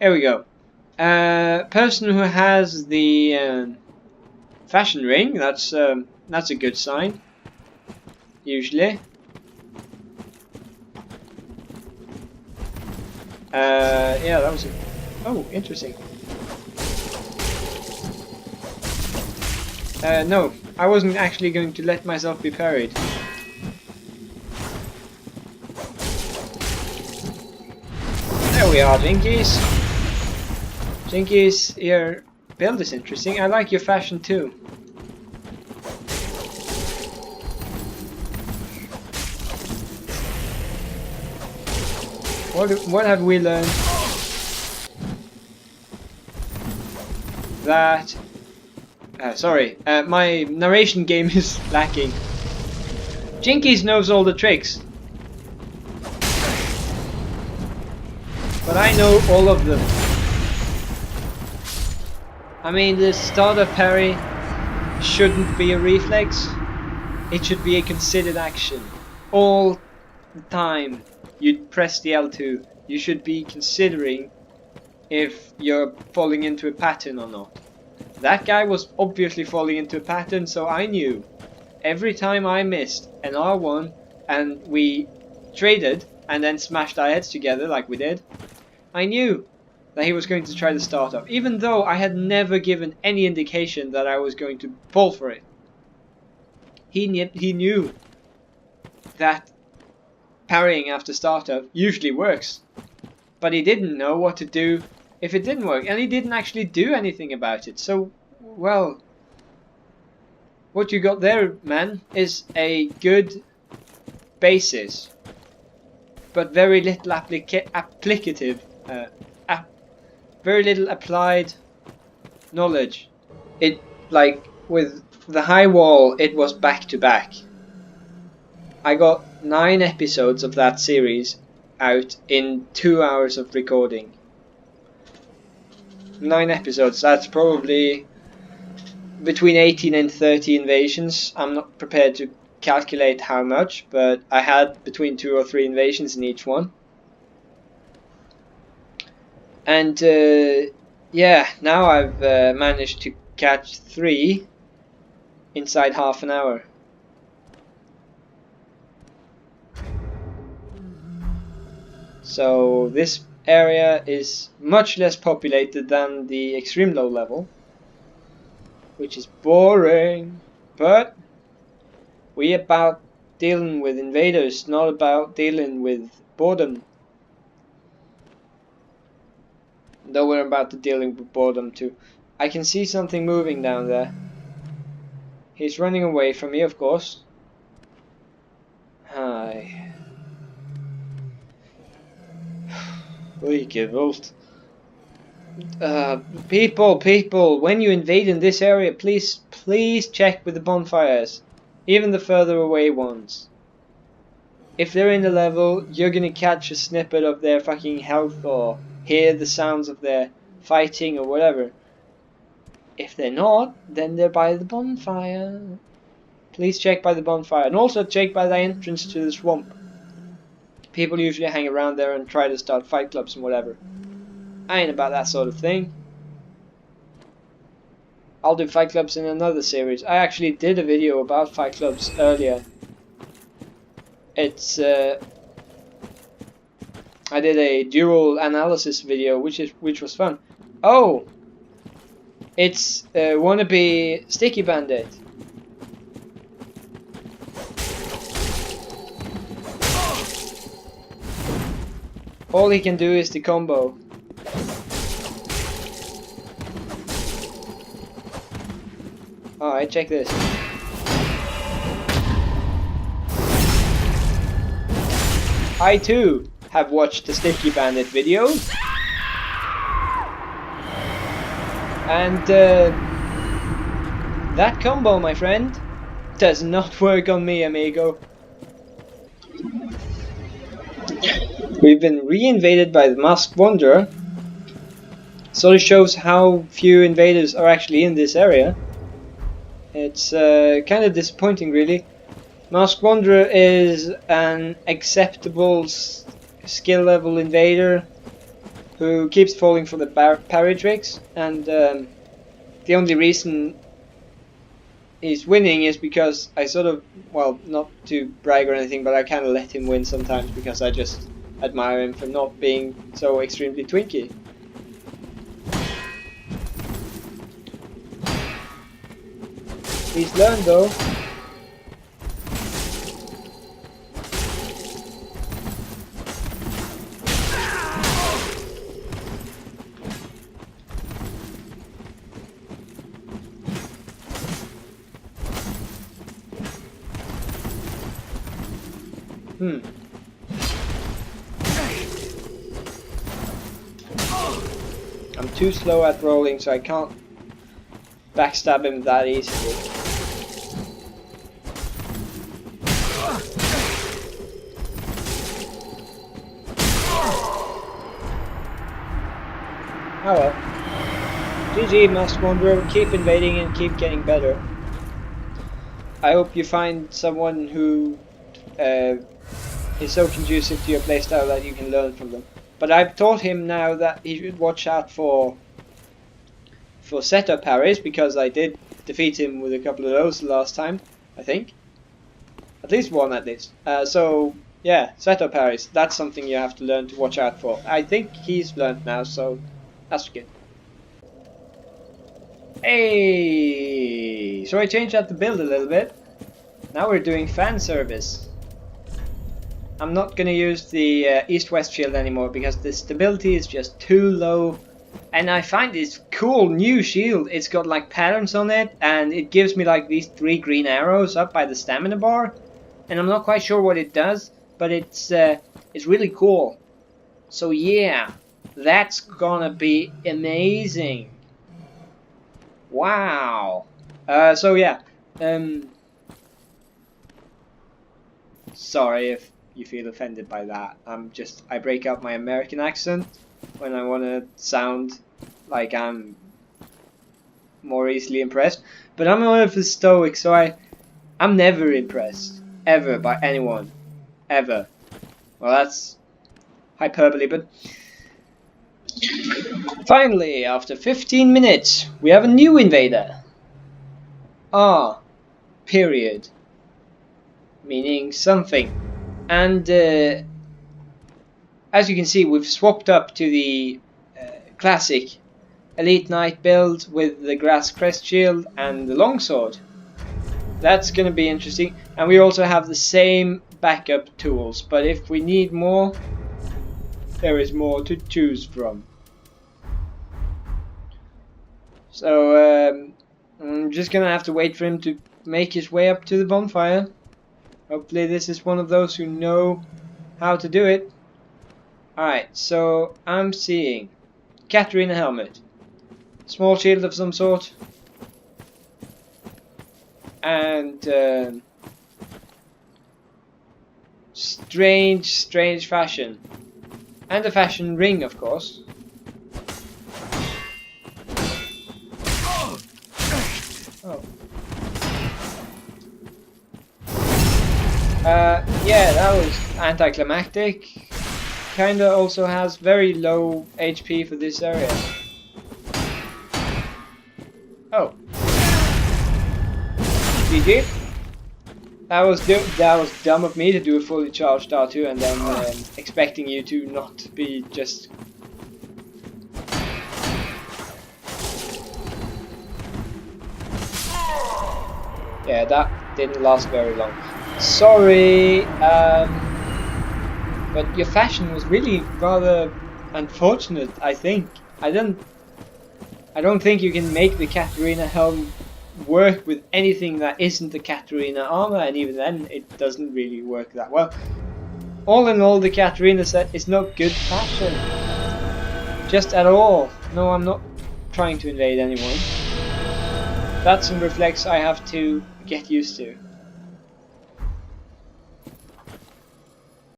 Here we go. Person who has the fashion ring. That's a good sign. Usually. Yeah, that was. Oh, interesting. No, I wasn't actually going to let myself be parried. There we are, Jinkies. Jinkies, your build is interesting. I like your fashion too. What have we learned? That... sorry, my narration game is lacking. Jinkies knows all the tricks. But I know all of them. I mean, the starter parry shouldn't be a reflex. It should be a considered action. All the time you press the L2, you should be considering if you're falling into a pattern or not. That guy was obviously falling into a pattern, so I knew. Every time I missed an R1 and we traded and then smashed our heads together like we did, I knew that he was going to try the startup, even though I had never given any indication that I was going to fall for it. He knew that parrying after startup usually works, but he didn't know what to do if it didn't work, and he didn't actually do anything about it. So, well, what you got there, man, is a good basis, but very little applicative. Very little applied knowledge. It, like, with the high wall, it was back to back. I got 9 episodes of that series out in 2 hours of recording. 9 episodes, that's probably between 18 and 30 invasions. I'm not prepared to calculate how much, but I had between 2 or 3 invasions in each one. And yeah, now I've managed to catch 3 inside half an hour. So this area is much less populated than the extreme low level, which is boring, but we about dealing with invaders, not about dealing with boredom. Though we're about to dealing with boredom too. I can see something moving down there. He's running away from me, of course. Hi. Gewalt. People, when you invade in this area, please check with the bonfires. Even the further away ones. If they're in the level, you're gonna catch a snippet of their fucking health or hear the sounds of their fighting or whatever. If they're not, then they're by the bonfire. Please check by the bonfire, and also check by the entrance to the swamp. People usually hang around there and try to start fight clubs and whatever. I ain't about that sort of thing. I'll do fight clubs in another series. I actually did a video about fight clubs earlier. It's I did a dual analysis video, which was fun. Oh, it's wannabe Sticky Bandit. All he can do is the combo. Alright, check this. I too have watched the Sticky Bandit video. And that combo, my friend, does not work on me, amigo. We've been re-invaded by the Masked Wanderer. Sort of shows how few invaders are actually in this area. It's kind of disappointing, really. Masked Wanderer is an acceptable skill level invader. who keeps falling for the parry tricks, and the only reason he's winning is because I sort of, well, not to brag or anything, but I kind of let him win sometimes because I just admire him for not being so extremely twinky. He's learned though. I'm too slow at rolling, so I can't backstab him that easily. Oh well. GG, Masked Wanderer, keep invading and keep getting better. I hope you find someone who is so conducive to your playstyle that you can learn from them. But I've taught him now that he should watch out for setup parries, because I did defeat him with a couple of those last time, I think. At least one at least. So yeah, setup parries, that's something you have to learn to watch out for. I think he's learned now, so that's good. Hey! So I changed out the build a little bit. Now we're doing fan service. I'm not gonna use the east-west shield anymore because the stability is just too low. And I find this cool new shield. It's got like patterns on it, and it gives me like these 3 green arrows up by the stamina bar. And I'm not quite sure what it does, but it's really cool. So yeah, that's gonna be amazing. Wow. So yeah. Sorry if you feel offended by that. I break out my American accent when I want to sound like I'm more easily impressed. But I'm one of the stoic, so I'm never impressed. Ever, by anyone. Ever. Well, that's hyperbole, but... Finally, after 15 minutes, we have a new invader. Period. Meaning something. And as you can see, we've swapped up to the classic Elite Knight build with the Grass Crest Shield and the Longsword. That's going to be interesting. And we also have the same backup tools, but if we need more, there is more to choose from. So I'm just going to have to wait for him to make his way up to the bonfire. Hopefully this is one of those who know how to do it. Alright, so I'm seeing Katarina helmet, small shield of some sort, and strange fashion, and a fashion ring, of course. Oh. Yeah, that was anticlimactic. Kinda also has very low HP for this area. Oh. GG. That was dumb of me to do a fully charged R2 and then expecting you to not be just... Yeah, that didn't last very long. Sorry, but your fashion was really rather unfortunate, I think. I don't think you can make the Katarina helm work with anything that isn't the Katarina armor, and even then it doesn't really work that well. All in all, the Katarina set is not good fashion. Just at all. No, I'm not trying to invade anyone. That's some reflex I have to get used to.